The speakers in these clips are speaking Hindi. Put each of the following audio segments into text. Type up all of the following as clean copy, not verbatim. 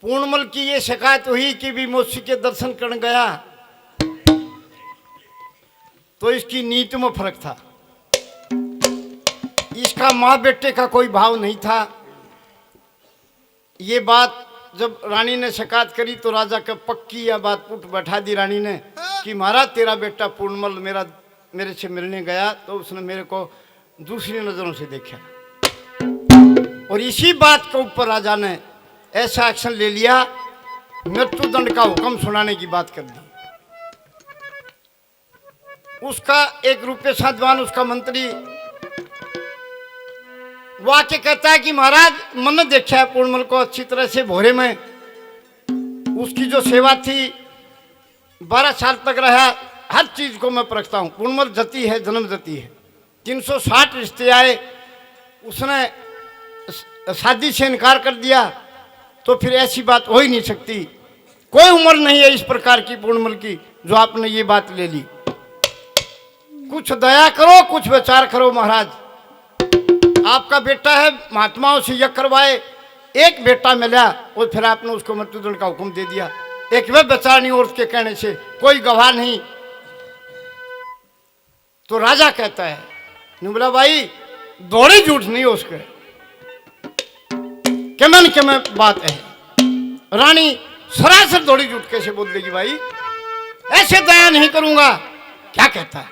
पूर्णमल की ये शिकायत हुई कि भी मौसी के दर्शन करने गया तो इसकी नीति में फर्क था। इसका माँ बेटे का कोई भाव नहीं था। ये बात जब रानी ने शिकायत करी तो राजा का पक्की यह बात पुट बैठा दी रानी ने कि महाराज तेरा बेटा पूर्णमल मेरे से मिलने गया तो उसने मेरे को दूसरी नजरों से देखा और इसी बात के ऊपर राजा ने ऐसा एक्शन ले लिया, मृत्युदंड का हुक्म सुनाने की बात कर दी। उसका एक रुपये साधवान उसका मंत्री वाक्य कहता है कि महाराज मैंने देखा है पूर्णमल को अच्छी तरह से भोरे में, उसकी जो सेवा थी 12 साल तक रहा, हर चीज को मैं परखता हूं। पूर्णमल जती है, जन्म जती है। 360 रिश्ते आए, उसने शादी से इनकार कर दिया तो फिर ऐसी बात हो ही नहीं सकती। कोई उम्र नहीं है इस प्रकार की पूर्णमल की जो आपने ये बात ले ली। कुछ दया करो, कुछ विचार करो महाराज। आपका बेटा है, महात्माओं से यज्ञ करवाए, एक बेटा मिला और फिर आपने उसको मृत्युदंड का हुक्म दे दिया। एक वे विचार नहीं और उसके कहने से कोई गवाह नहीं। तो राजा कहता है बोला भाई दौड़ी झूठ नहीं हो उसके केमन बात है। रानी सरासर दौड़ी झूठ कैसे बोल देगी भाई, ऐसे दया नहीं करूंगा। क्या कहता है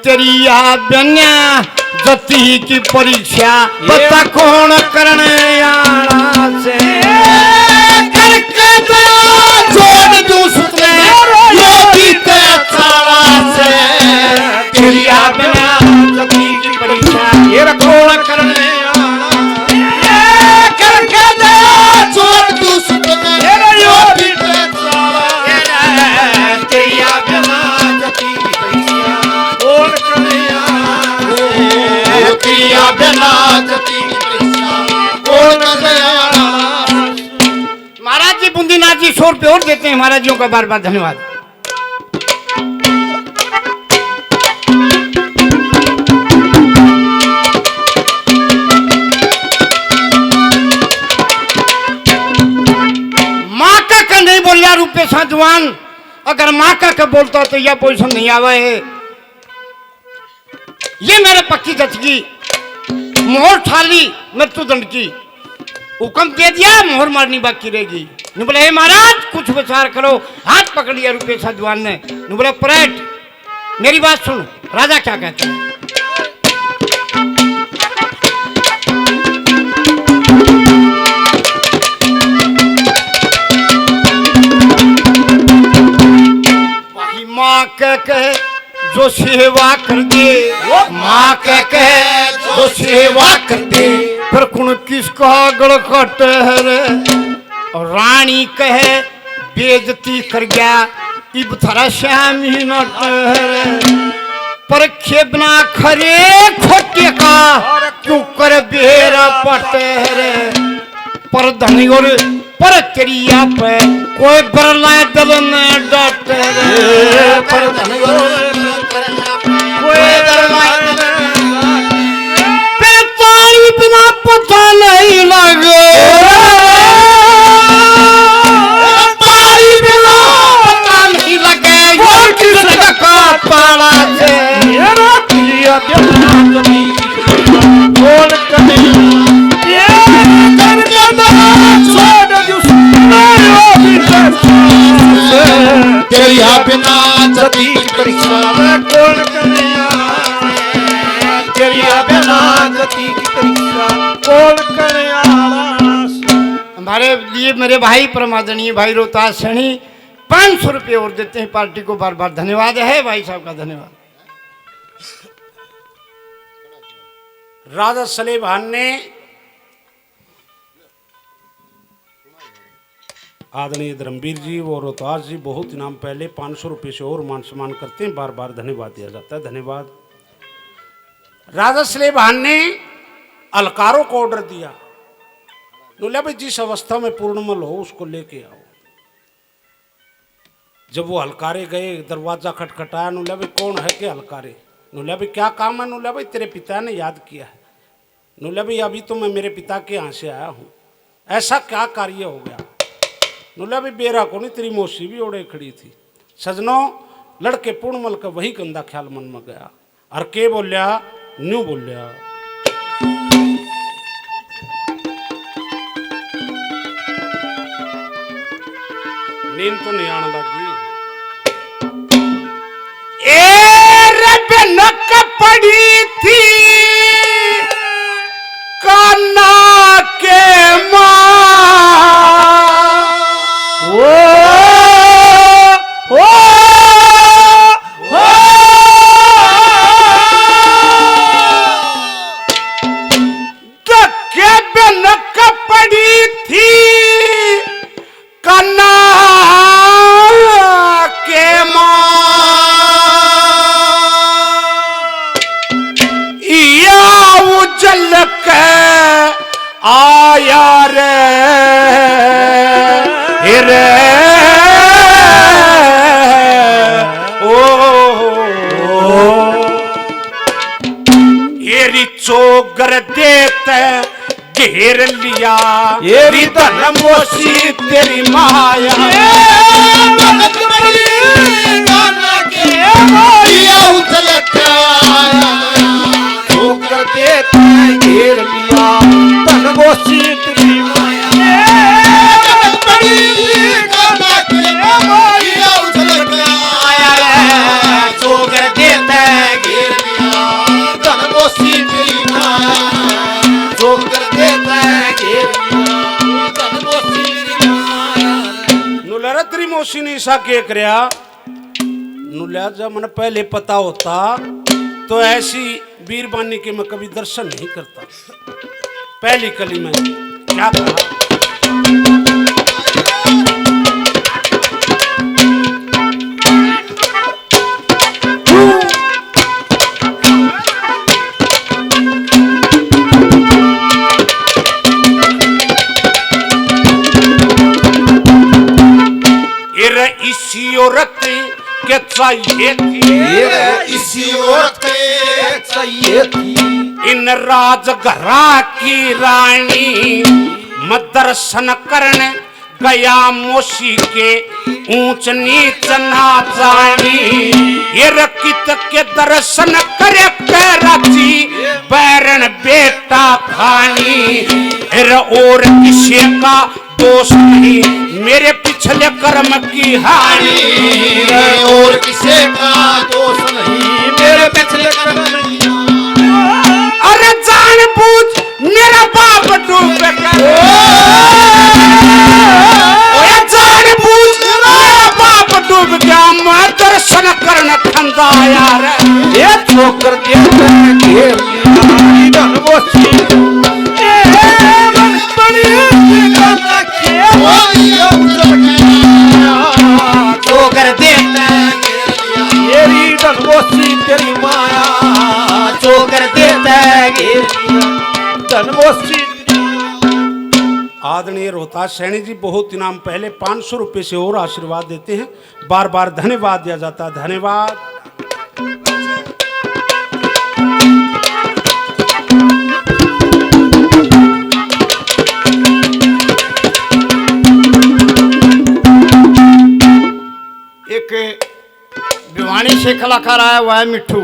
तेरिया बन्या जती की परीक्षा बता कौन करने आना से करके छोड़ दूं सुतने योगी ते साला से तेरिया बन्या जती की परीक्षा ये कौन करने आना करके छोड़ दूं सुतने योगी ते साला तेरिया बन्या जती की परीक्षा महाराज जी बुंदीनाथ जी 100 रुपये और देते हैं। महाराज जियों का बार बार धन्यवाद। माँ का नहीं बोल रहा रुपये साधवान, अगर माँ का बोलता तो यह पोजिशन नहीं आवा है। ये मेरे पक्की जचगी मोहर ठाली मृत्युदंड की हुक्म दे दिया, मोहर मारनी बाकी रहेगी। बोले हे महाराज कुछ विचार करो। हाथ पकड़ लिया रुपये साधवान ने। बोले परेट मेरी बात सुन, राजा क्या कहता है। माँ कह जो सेवा कर दे, माँ कह जो सेवा कर दे, फिर कुण किसका गड़ कट है रे। रानी कहे बेइज्जती कर गया इब थारा श्याम ही नट है रे। पर खेबना खरे खोटे का क्यों कर बेर पट है रे। पर धनी और पर तेरिया पे कोई बरलाए दल ने डट रे। पर धनी और बिना पता नहीं लगे, पानी बिना पता नहीं लगे और किसका का पाला से मेरा प्रिय कौन करे ये करके ना छोड़ दूं लिए मेरे भाई परमादरणीय भाई रोहतास सैनी 500 रुपये और देते हैं पार्टी को। बार बार धन्यवाद है भाई साहब का, धन्यवाद। राजा सलेभान ने आदरणीय धर्मवीर जी और रोहतास जी बहुत इनाम पहले 500 रुपये से और मान सम्मान करते हैं, बार बार धन्यवाद दिया जाता है, धन्यवाद। राजा सलेभान ने अलकारों को ऑर्डर दिया, बोला भाई जिस अवस्था में पूर्णमल हो उसको लेके आओ। जब वो हलकारे गए, दरवाजा खटखटाया, नुला भाई कौन है के हलकारे? नुला भाई क्या काम है? नुला भाई तेरे पिता ने याद किया है। नुला भाई अभी तो मैं मेरे पिता के यहाँ से आया हूँ, ऐसा क्या कार्य हो गया? नुला भाई बेरा को नहीं, तेरी मौसी भी ओढ़े खड़ी थी। सजनों, लड़के पूर्णमल का वही गंदा ख्याल मन में गया और के बोलिया न्यू बोलिया, नींद तो नहीं आने लगी। नक पड़ी थी कान्हा के माँ, नक पड़ी थी कान्हा के माँ, उजल के आया रे एरी चोगर देते घेर लिया, एरी धनमोशी तेरी माया, घेर लिया धनमोशी तेरी माया, चोगर देता घेर लिया धनमोशी तेरी माया, चोगर देता घेर लिया धनमोशी तेरी माया। नुला तेरी मौसी ने ऐसा के करया? नुला जब मैंने पहले पता होता तो ऐसी वीरबानी के मैं कभी दर्शन नहीं करता। पहली कली में क्या कहा? इसी औरत के चाहिए थी, इसी औरत के चाहिए थी, इन राजघरा की रानी मदर्शन करने गया मौसी के ऊंच नीच ना जानी, ये रकित के दर्शन करे राची बैरन बेटा खानी, और किसी का दोष नहीं मेरे पिछले कर्म की हानि, और किसी का दोष नहीं मेरे पिछले कर्म की हानि। अरे जान बूझ मेरा बाप डूब गया, जान बूझ मेरा बाप डूब गया, मैं दर्शन करने खंदा यार, ये छोकर घेर लिया धनमोशी चोकर देता घेरी धनमोशी तेरी माया, चोकर देता घेर धनमोशी। आदरणीय रोहतास सैनी जी बहुत इनाम पहले 500 रुपये से और आशीर्वाद देते हैं, बार बार धन्यवाद दिया जाता है, धन्यवाद। एक भिवानी से कलाकार आया हुआ है मिट्ठू,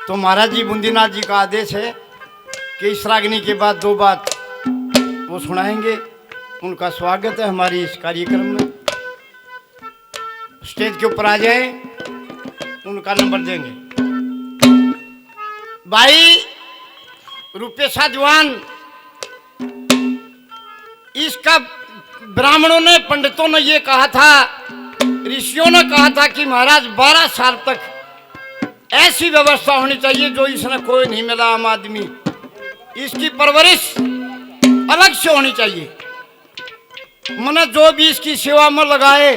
तो महाराज जी बूंदीनाथ जी का आदेश है कि इस रागनी के बाद 2 बात वो सुनाएंगे। उनका स्वागत है हमारी इस कार्यक्रम में। स्टेज के ऊपर आ जाएं, उनका नंबर देंगे। भाई रुपेशा जवान, इस इसका ब्राह्मणों ने, पंडितों ने ये कहा था, ऋषियों ने कहा था कि महाराज 12 साल तक ऐसी व्यवस्था होनी चाहिए जो इसने कोई नहीं मिला आम आदमी। इसकी परवरिश अलग से होनी चाहिए। मैंने जो भी इसकी सेवा में लगाए,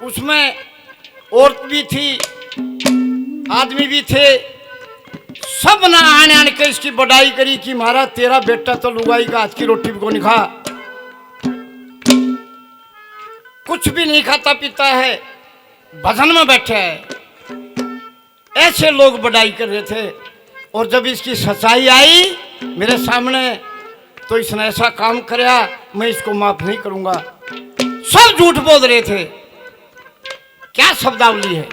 उसमें औरत भी थी, आदमी भी थे, सब ने आने आने के इसकी बड़ाई करी कि महाराज तेरा बेटा तो लुगाई का हाथ की रोटी को नहीं खा, कुछ भी नहीं खाता पीता है, भजन में बैठे है। ऐसे लोग बड़ाई कर रहे थे। और जब इसकी सच्चाई आई मेरे सामने तो इसने ऐसा काम किया, मैं इसको माफ नहीं करूंगा। सब झूठ बोल रहे थे। क्या शब्दावली है।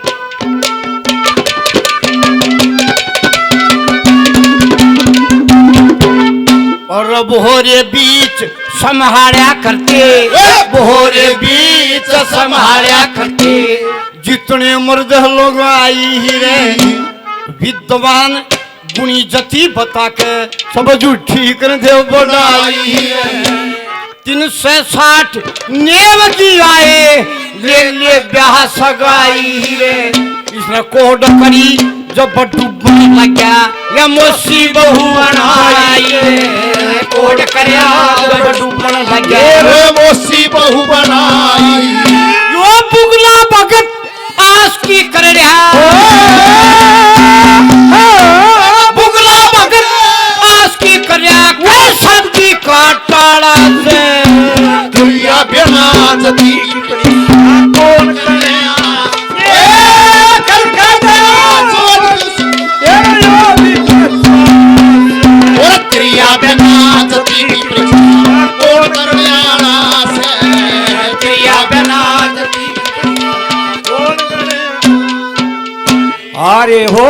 और बोहरे बीच संभाड़ा करते, बोहरे बीच संभाड़ा करते, जितने मर्द लोग आई ही रे, विद्वान गुणी जति बता के सब झूठी कर दे बढ़ाई। 360 नेव की आए, ले ले ब्याह सगाई रे। इसने कोड करी जब डूबने लगा, या मोसी बहू बनाई रे। कोड करया जब डूबने लगा, मोसी बहू बनाई। यो बुगला भगत आस की कर रहा, बुगला भगत आस की कर रहा, कोई सबकी काटाड़ा से दुनिया बिना जती कौन करे क्रिया बिना जती कौन करने आना से, क्रिया बिना जती कौन करे। अरे हो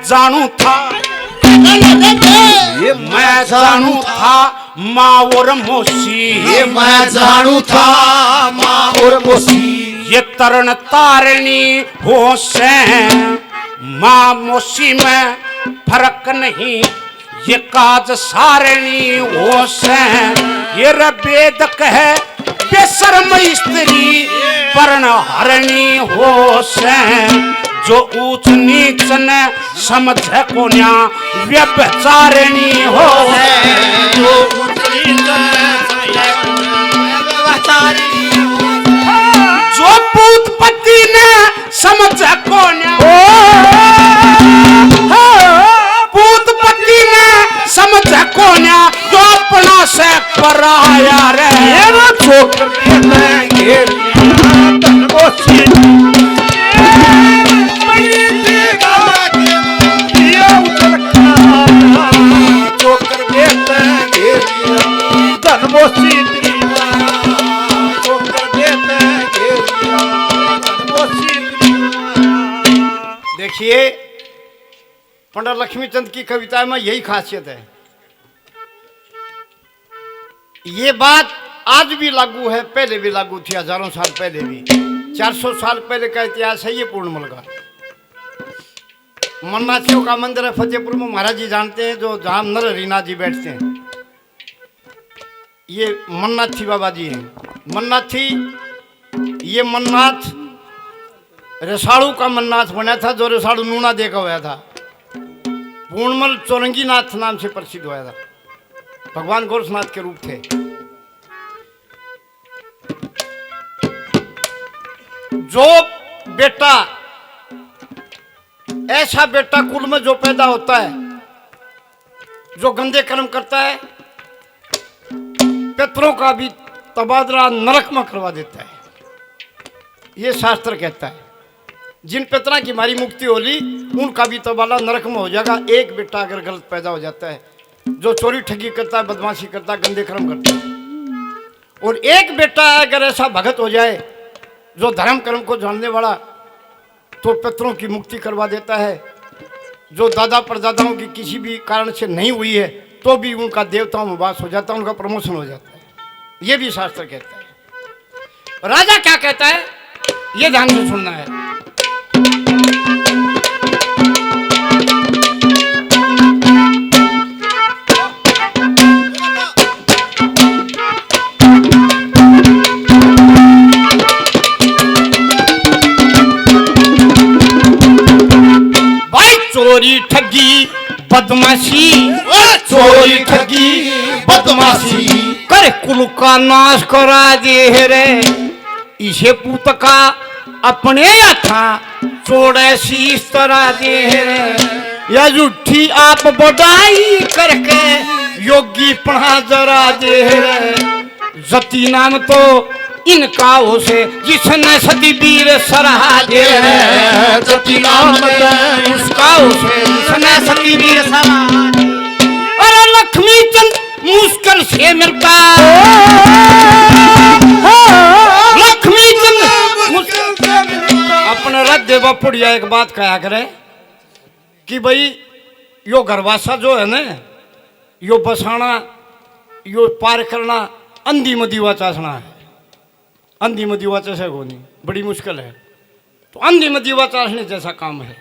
जानू था, ये मैं जानू था माँ और मौसी, ये मैं जानू था माँ और मौसी। ये तरण तारणी हो से माँ मौसी में फर्क नहीं, ये काज सारणी हो से। ये वेद कहे बेशर्म स्त्री वर्ण हरणी हो से, जो ऊंच नीच ने समझ को न्या व्यभिचारिणी हो है, जो ऊंच नीच समझ को व्यभिचारिणी हो, जो पूतपति ने समझ को न्या पूतपति ने समझ को न्या, जो अपना से पराया रे छोकर देंगे तन मोसी। देखिए पंडित लक्ष्मीचंद की कविता में यही खासियत है। ये बात आज भी लागू है, पहले भी लागू थी, हजारों साल पहले भी। 400 साल पहले का इतिहास है ये पूर्णमल का। मन्नाथियों का मंदिर है फतेहपुर में, महाराज जी जानते हैं, जो जहां नर रीना जी बैठते हैं। ये मन्नाथी बाबा जी हैं। मन्नाथी, ये मन्नाथ रसाड़ू का मन्नाथ बना था, जो रसाड़ू नूना देखा हुआ था। पूर्णमल चौरंगीनाथ नाम से प्रसिद्ध हुआ था, भगवान गोरखनाथ के रूप थे। जो बेटा, ऐसा बेटा कुल में जो पैदा होता है, जो गंदे कर्म करता है, पितरों का भी तबादला नरक में करवा देता है, ये शास्त्र कहता है। जिन पितरा की हमारी मुक्ति होली, उनका भी तबादला नरक में हो जाएगा। एक बेटा अगर गलत पैदा हो जाता है, जो चोरी ठगी करता है, बदमाशी करता है, गंदे कर्म करता है, और एक बेटा अगर ऐसा भगत हो जाए जो धर्म कर्म को जानने वाला तो पितरों की मुक्ति करवा देता है। जो दादा परदादाओं की किसी भी कारण से नहीं हुई है तो भी उनका देवताओं में वास हो जाता है, उनका प्रमोशन हो जाता है। ये भी शास्त्र कहता है। राजा क्या कहता है ये ध्यान से सुनना है। चोरी ठगी बदमाशी, चोरी ठगी बदमाशी करे कुल का नाश करा दे रे। इसे पूत का अपने था चोड़े शीश तरह दे रे। या झूठी आप बढ़ाई करके योगी पढ़ा जरा दे रे। जती नाम तो इनका हो से जिसने सती वीर सराहा दे रे। जती नाम इसका हो से जिसने सती वीर सराहा दे। अरे लक्ष्मी चंद मुश्किल से मिलता, लक्ष्मी चंद मुश्किल से मिलता। अपने रख देवा पुड़िया एक बात कहा करे कि भाई यो घरवासा जो है ना, यो बसाना, यो पार करना अंधी में दीवा चासना है। अंधी में दीवा चासे होनी बड़ी मुश्किल है, तो अंधी में दीवा चासने जैसा काम है।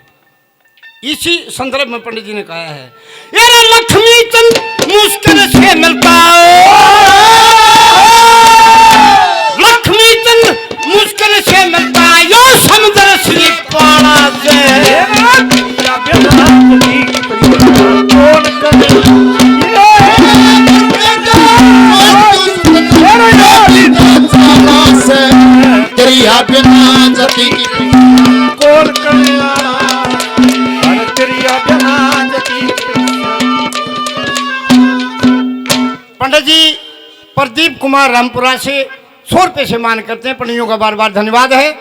इसी संदर्भ में पंडित जी ने कहा है, यार लक्ष्मी चंद मुश्किल से मिलता, लक्ष्मी चंद मुश्किल से मिलता। यो समुद्र श्री पाड़ा तेरिया बिना जती कौन करेगा, तेरिया बिना जती। पंडित जी प्रदीप कुमार रामपुरा से 100 रुपये से मान करते हैं। पंडियों का बार बार धन्यवाद है।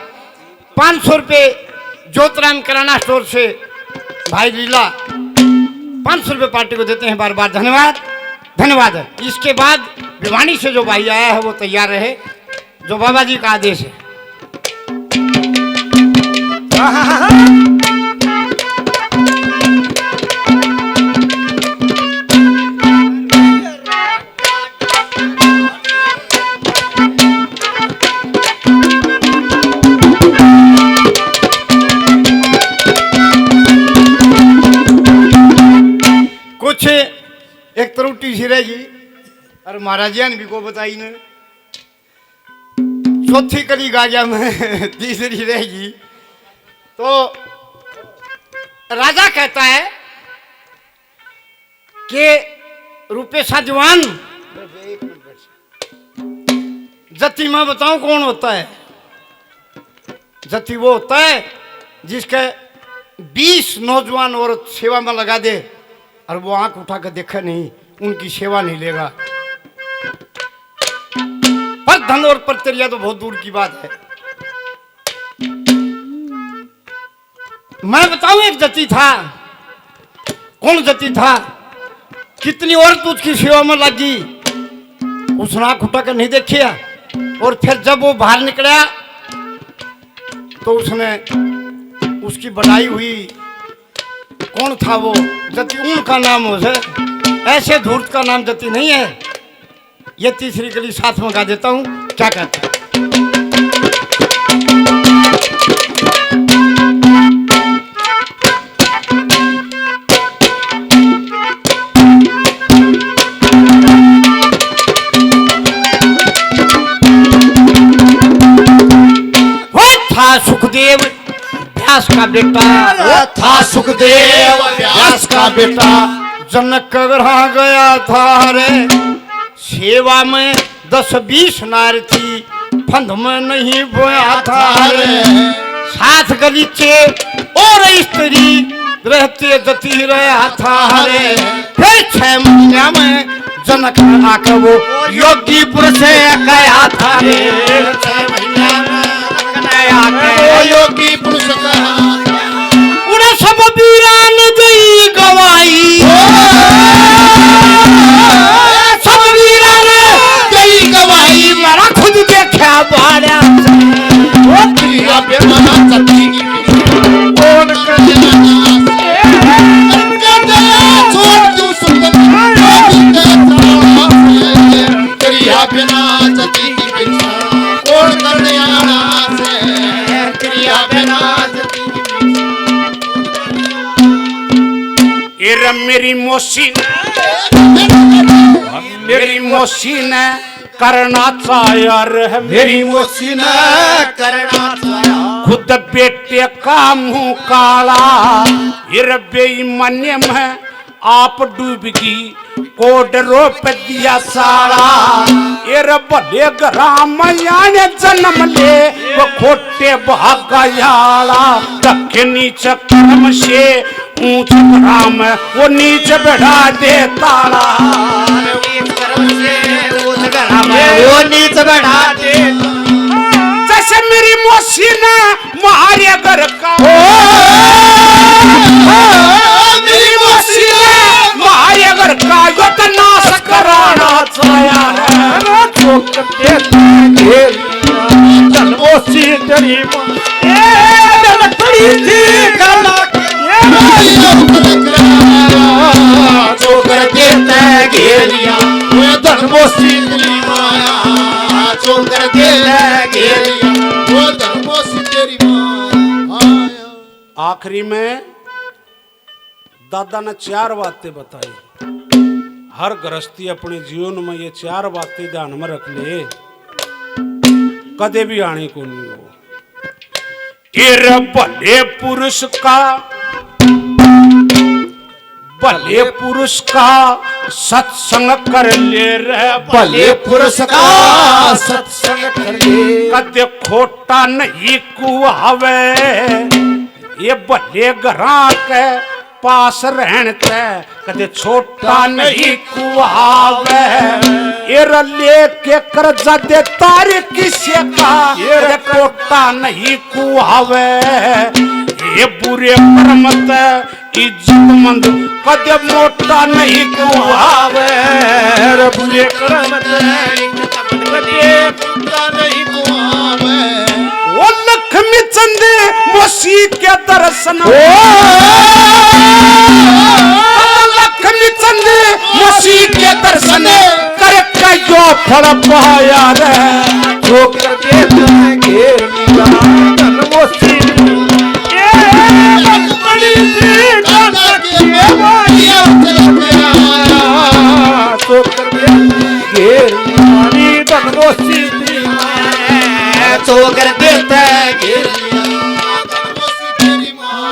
500 रुपये ज्योतिराम किराना स्टोर से भाई लीला 500 रुपये पार्टी को देते हैं, बार बार धन्यवाद धन्यवाद है। इसके बाद भिवानी से जो भाई आया है वो तैयार रहे, जो बाबा जी का आदेश है। कुछ एक त्रुटि सी रहेगी और महाराज जी ने भी को बताई ने। चौथी कली गाजा में तीसरी रहेगी। तो राजा कहता है कि रुपेशा जवान जति मैं बताऊं कौन होता है। जति वो होता है जिसके 20 नौजवान औरत सेवा में लगा दे और वो आंख उठा कर देखे नहीं, उनकी सेवा नहीं लेगा। पर धन और परतरिया तो बहुत दूर की बात है। मैं बताऊं एक जति था। कौन जति था? कितनी औरत उसकी सेवा में लगी, उसने आंख उठा कर नहीं देखिया। और फिर जब वो बाहर निकला तो उसने उसकी बढ़ाई हुई। कौन था वो? जति उनका नाम हो से, ऐसे धूर्त का नाम जति नहीं है। ये तीसरी कली साथ में गा देता हूं, क्या कहता है। था सुखदेव व्यास का बेटा, था सुखदेव व्यास का बेटा। जनक रहा गया था रे सेवा में 10-20 नार थी, फंद में नहीं बोया था रे। 7 गलीचे और स्त्री रहते जती रहा था रे। फिर 6 महीना में जनक आकर वो योगी पुरुष से गया था रे। 6 महीना में योगी पुरुष उन्हें सब वीरान दी गवाई, सब वीरान दी गवाई। मेरा खुद देखा बाड़ा ये मेरी मौसी ने करना चाहा रे मेरी मौसी ने करना चाहा खुद बेटे का मुंह काला ये बेईमान्य में आप डूबगी कोड रोप दिया साला ये बड़े ग्राम ने जन्म ले वो खोटे भागायाला रखे नीच कर्म से ऊंच ग्राम वो नीच बढ़ा दे ताला वो नीच बढ़ा दे जैसे मेरी मौसी ने मारे घर का मेरी मौसी ने मारे घर का यो तो नाश कराना चाहा है चोक देता घेरिया धन मौसी तेरी लकड़ी थी गला चोक देता घेरिया धन मौसी तेरी माया चोक देता घेरिया वो धन मौसी तेरी माया। आखिरी में दादा ने 4 बातें बताई। हर गृहस्थी अपने जीवन में ये 4 बातें ध्यान में रख ले, कदे भी आने को नहीं हो। भले पुरुष का सत्संग कर ले रे भले पुरुष का सत्संग कर ले कदे खोटा नहीं कुआवे ये भले घरा के पास रहते कदे छोटा नहीं कुआवे ये लेके कर्जा दे तारे किसे का ये कोटा नहीं कुआवे ये बुरे कर्मत इज्जतमंद कदे मोटा नहीं कुआवे बुरे कर्मत इज्जतमंद कदे मोटा नहीं कुआवे वो लक्ष्मी चंद मसीह के दर्शन लक्ष्मी चंद मसीह के दर्शन करके यो फल पाया रे जो कर देता घेर लिया धन मौसी बड़ी सी नानक के वालिया जो कर देता घेर लिया धन मौसी जो कर देता घेर लिया धन मौसी तेरी मां।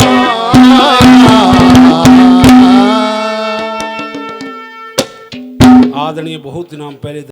आदरणीय बहुत दिनों पहले